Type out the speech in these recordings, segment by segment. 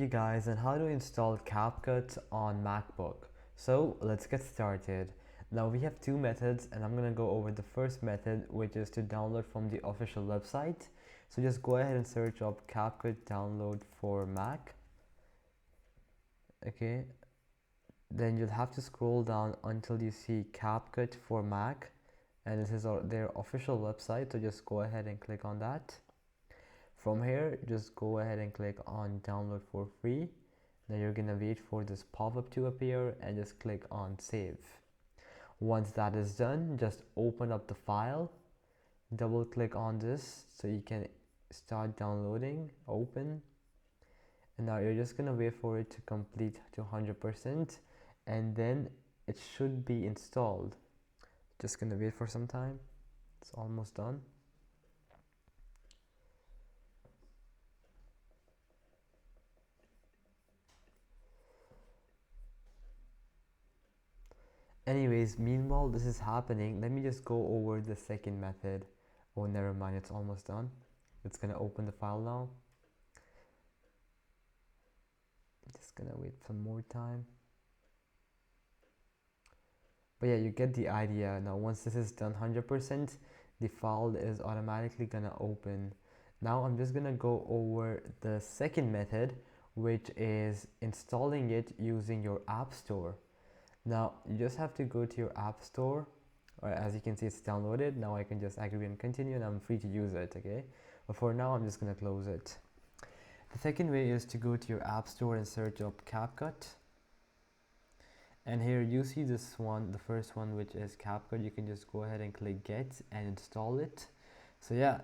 You guys and how to install Capcut on MacBook. So let's get started. Now we have two methods and I'm gonna go over the first method, which is to download from the official website. So just go ahead and search up Capcut download for Mac. Okay, then you'll have to scroll down until you see Capcut for Mac, and this is their official website, so just go ahead and click on that. From here, just go ahead and click on download for free. Now you're gonna wait for this pop-up to appear and just click on save. Once that is done, just open up the file, double click on this so you can start downloading. Open, and now you're just gonna wait for it to complete to 100%, and then it should be installed. Just gonna wait for some time. It's almost done. Anyways, meanwhile this is happening, let me just go over the second method. Oh, never mind, it's almost done. It's gonna open the file now. Just gonna wait some more time. But yeah, you get the idea. Now once this is done 100%, the file is automatically gonna open. Now I'm just gonna go over the second method, which is installing it using your App Store. Now you just have to go to your App Store, or as you can see it's downloaded. Now I can just agree and continue and I'm free to use it. Okay, but for now I'm just gonna close it. The second way is to go to your App Store and search up Capcut, and here you see this one, the first one, which is Capcut. You can just go ahead and click get and install it. So yeah,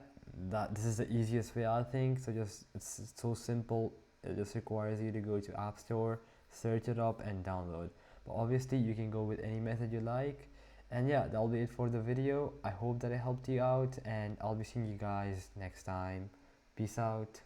this is the easiest way, I think. So it's so simple. It just requires you to go to App Store, search it up and download. But obviously you can go with any method you like. And yeah, that'll be it for the video. I hope that it helped you out, and I'll be seeing you guys next time. Peace out.